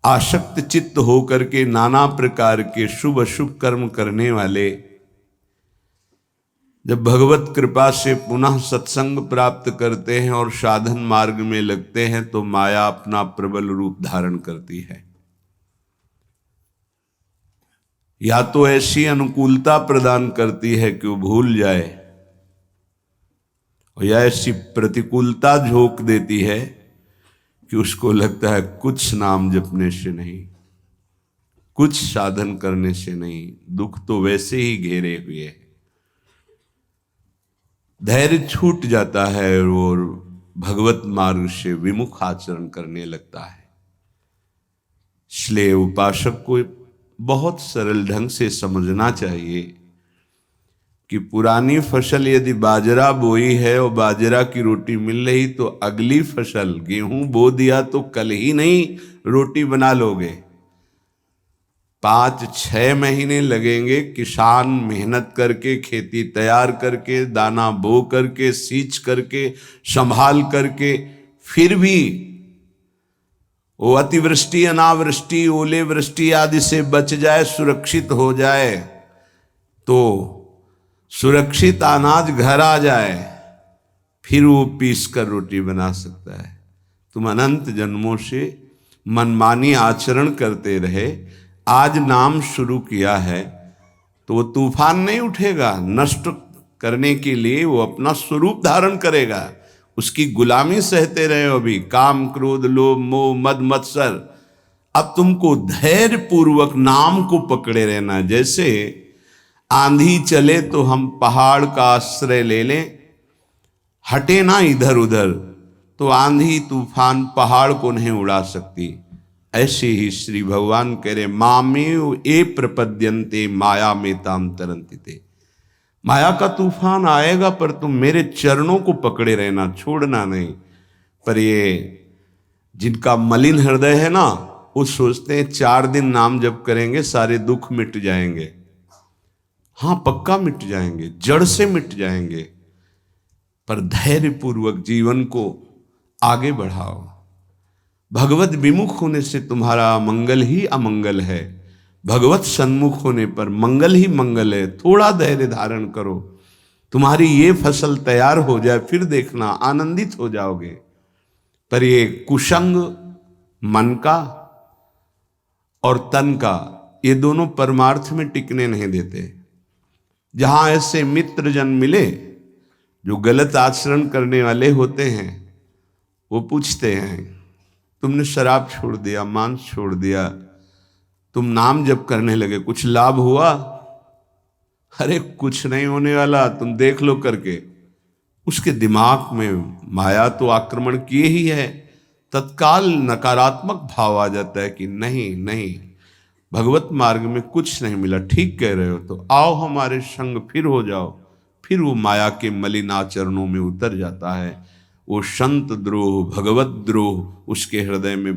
आसक्त चित्त होकर के नाना प्रकार के शुभ अशुभ कर्म करने वाले जब भगवत कृपा से पुनः सत्संग प्राप्त करते हैं और साधन मार्ग में लगते हैं तो माया अपना प्रबल रूप धारण करती है। या तो ऐसी अनुकूलता प्रदान करती है कि वो भूल जाए, और या ऐसी प्रतिकूलता झोंक देती है कि उसको लगता है कुछ नाम जपने से नहीं, कुछ साधन करने से नहीं, दुख तो वैसे ही घेरे हुए है। धैर्य छूट जाता है और भगवत मार्ग से विमुख आचरण करने लगता है। इसलिए उपासक को बहुत सरल ढंग से समझना चाहिए कि पुरानी फसल यदि बाजरा बोई है और बाजरा की रोटी मिल रही तो अगली फसल गेहूं बो दिया तो कल ही नहीं रोटी बना लोगे। 5-6 महीने लगेंगे किसान मेहनत करके, खेती तैयार करके, दाना बो करके, सींच करके, संभाल करके, फिर भी वो अतिवृष्टि, अनावृष्टि, ओले वृष्टि आदि से बच जाए, सुरक्षित हो जाए, तो सुरक्षित अनाज घर आ जाए, फिर वो पीस कर रोटी बना सकता है। तुम अनंत जन्मों से मनमानी आचरण करते रहे, आज नाम शुरू किया है तो वो तूफान नहीं उठेगा, नष्ट करने के लिए वो अपना स्वरूप धारण करेगा। उसकी गुलामी सहते रहे हो अभी, काम क्रोध लोभ मोह मद मत्सर। अब तुमको धैर्य पूर्वक नाम को पकड़े रहना। जैसे आंधी चले तो हम पहाड़ का आश्रय ले लें, हटे ना इधर उधर, तो आंधी तूफान पहाड़ को नहीं उड़ा सकती। ऐसे ही श्री भगवान कह रहे मामेव ए प्रपद्यन्ते माया में ताम तरंतिते। माया का तूफान आएगा पर तुम मेरे चरणों को पकड़े रहना, छोड़ना नहीं। पर ये जिनका मलिन हृदय है ना, वो सोचते हैं 4 दिन नाम जप करेंगे सारे दुख मिट जाएंगे। हाँ, पक्का मिट जाएंगे, जड़ से मिट जाएंगे, पर धैर्य पूर्वक जीवन को आगे बढ़ाओ। भगवत विमुख होने से तुम्हारा मंगल ही अमंगल है, भगवत सन्मुख होने पर मंगल ही मंगल है। थोड़ा धैर्य धारण करो, तुम्हारी ये फसल तैयार हो जाए, फिर देखना आनंदित हो जाओगे। पर ये कुसंग मन का और तन का, ये दोनों परमार्थ में टिकने नहीं देते। जहां ऐसे मित्र जन मिले जो गलत आचरण करने वाले होते हैं, वो पूछते हैं तुमने शराब छोड़ दिया, मांस छोड़ दिया, तुम नाम जप करने लगे, कुछ लाभ हुआ? अरे कुछ नहीं होने वाला, तुम देख लो करके। उसके दिमाग में माया तो आक्रमण किए ही है। तत्काल नकारात्मक भाव आ जाता है कि नहीं नहीं, भगवत मार्ग में कुछ नहीं मिला, ठीक कह रहे हो, तो आओ हमारे संग फिर हो जाओ। फिर वो माया के मलिन आचरणों में उतर जाता है। वो संत द्रोह, भगवत द्रोह उसके हृदय में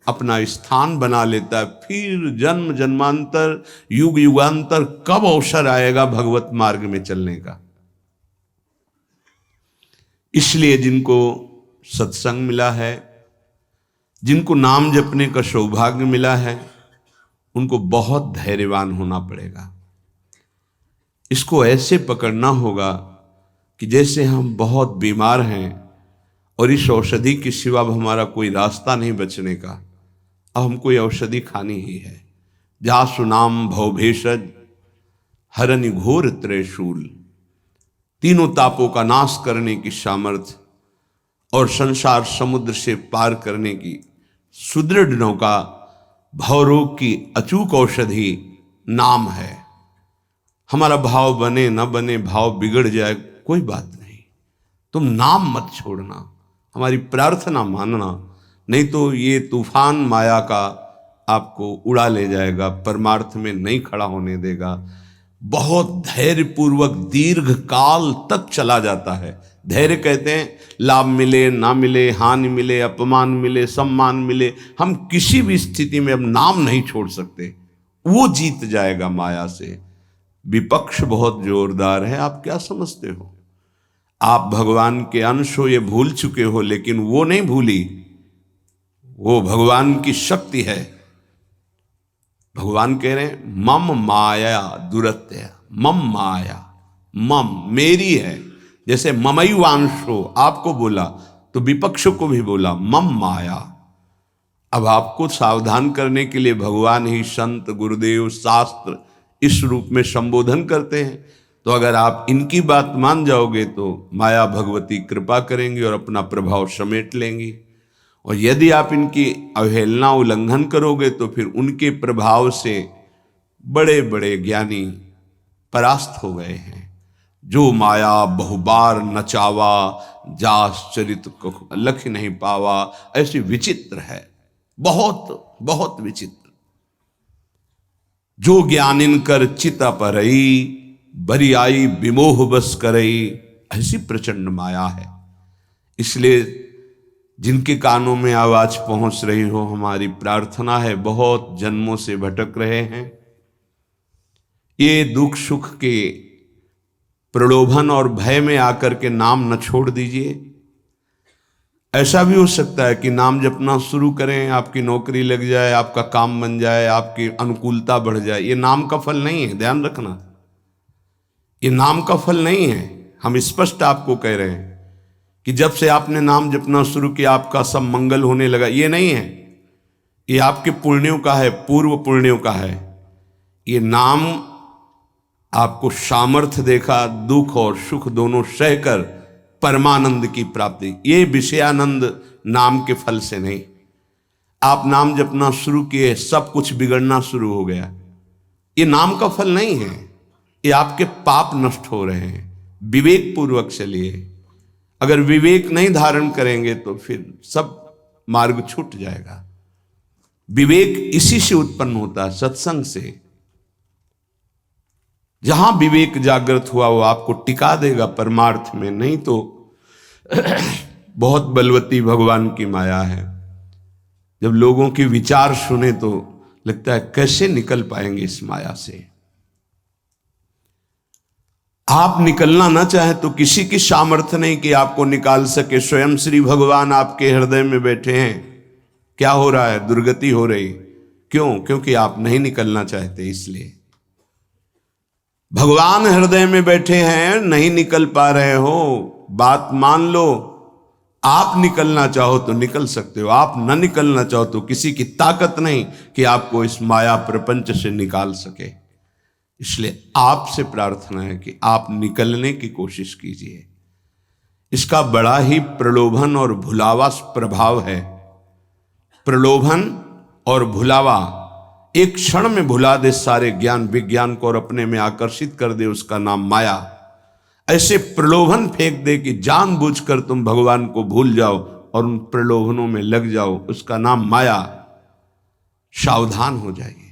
अपना स्थान बना लेता है। फिर जन्म जन्मांतर, युग युगांतर कब अवसर आएगा भगवत मार्ग में चलने का। इसलिए जिनको सत्संग मिला है, जिनको नाम जपने का सौभाग्य मिला है, उनको बहुत धैर्यवान होना पड़ेगा। इसको ऐसे पकड़ना होगा कि जैसे हम बहुत बीमार हैं और इस औषधि के सिवा अब हमारा कोई रास्ता नहीं बचने का, अब हमको ये औषधि खानी ही है। जासु नाम भवभेषज हरनि घोर त्रयशूल, तीनों तापों का नाश करने की सामर्थ्य और संसार समुद्र से पार करने की सुदृढ़ नौका, भवरोग की अचूक औषधि नाम है। हमारा भाव बने न बने, भाव बिगड़ जाए, कोई बात नहीं, तुम नाम मत छोड़ना, हमारी प्रार्थना मानना, नहीं तो ये तूफान माया का आपको उड़ा ले जाएगा, परमार्थ में नहीं खड़ा होने देगा। बहुत धैर्य पूर्वक दीर्घ काल तक चला जाता है। धैर्य कहते हैं लाभ मिले ना मिले, हानि मिले, अपमान मिले, सम्मान मिले, हम किसी भी स्थिति में अब नाम नहीं छोड़ सकते। वो जीत जाएगा माया से। विपक्ष बहुत जोरदार है, आप क्या समझते हो? आप भगवान के अंश हो, ये भूल चुके हो, लेकिन वो नहीं भूली। वो भगवान की शक्ति है, भगवान कह रहे हैं मम माया दुरत्य, मम माया, मम मेरी है। जैसे ममैवांशो आपको बोला तो विपक्ष को भी बोला मम माया। अब आपको सावधान करने के लिए भगवान ही संत गुरुदेव शास्त्र इस रूप में संबोधन करते हैं। तो अगर आप इनकी बात मान जाओगे तो माया भगवती कृपा करेंगी और अपना प्रभाव समेट लेंगी, और यदि आप इनकी अवहेलना उल्लंघन करोगे तो फिर उनके प्रभाव से बड़े बड़े ज्ञानी परास्त हो गए हैं। जो माया बहुबार नचावा, जास चरित को लख नहीं पावा, ऐसी विचित्र है, बहुत बहुत विचित्र। जो ज्ञानिन कर चिता परई, बरियाई विमोह बस करई, ऐसी प्रचंड माया है। इसलिए जिनके कानों में आवाज पहुंच रही हो, हमारी प्रार्थना है, बहुत जन्मों से भटक रहे हैं, ये दुख सुख के प्रलोभन और भय में आकर के नाम न छोड़ दीजिए। ऐसा भी हो सकता है कि नाम जपना शुरू करें, आपकी नौकरी लग जाए, आपका काम बन जाए, आपकी अनुकूलता बढ़ जाए। ये नाम का फल नहीं है, ध्यान रखना, ये नाम का फल नहीं है। हम स्पष्ट आपको कह रहे हैं कि जब से आपने नाम जपना शुरू किया आपका सब मंगल होने लगा, ये नहीं है। ये आपके पुण्यों का है, पूर्व पुण्यों का है। ये नाम आपको सामर्थ्य देखा, दुख और सुख दोनों सहकर परमानंद की प्राप्ति। ये विषयानंद नाम के फल से नहीं। आप नाम जपना शुरू किए, सब कुछ बिगड़ना शुरू हो गया, ये नाम का फल नहीं है। ये आपके पाप नष्ट हो रहे हैं। विवेक पूर्वक चलिए। अगर विवेक नहीं धारण करेंगे तो फिर सब मार्ग छूट जाएगा। विवेक इसी से उत्पन्न होता है, सत्संग से। जहां विवेक जागृत हुआ वो आपको टिका देगा परमार्थ में, नहीं तो बहुत बलवती भगवान की माया है। जब लोगों के विचार सुने तो लगता है कैसे निकल पाएंगे इस माया से। आप निकलना ना चाहे तो किसी की सामर्थ्य नहीं कि आपको निकाल सके। स्वयं श्री भगवान आपके हृदय में बैठे हैं। क्या हो रहा है? दुर्गति हो रही। क्यों? क्योंकि आप नहीं निकलना चाहते, इसलिए। भगवान हृदय में बैठे हैं, नहीं निकल पा रहे हो, बात मान लो। आप निकलना चाहो तो निकल सकते हो, आप न निकलना चाहो तो किसी की ताकत नहीं कि आपको इस माया प्रपंच से निकाल सके। इसलिए आपसे प्रार्थना है कि आप निकलने की कोशिश कीजिए। इसका बड़ा ही प्रलोभन और भुलावा प्रभाव है। प्रलोभन और भुलावा एक क्षण में भुला दे सारे ज्ञान विज्ञान को और अपने में आकर्षित कर दे, उसका नाम माया। ऐसे प्रलोभन फेंक दे कि जानबूझकर तुम भगवान को भूल जाओ और उन प्रलोभनों में लग जाओ, उसका नाम माया। सावधान हो जाइए।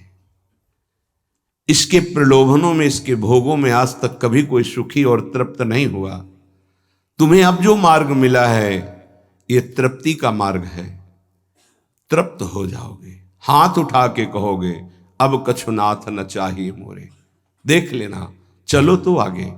इसके प्रलोभनों में, इसके भोगों में आज तक कभी कोई सुखी और तृप्त नहीं हुआ। तुम्हें अब जो मार्ग मिला है ये तृप्ति का मार्ग है। तृप्त हो जाओगे, हाथ उठा के कहोगे अब कछु नाथ न चाहिए मोरे। देख लेना, चलो तो आगे।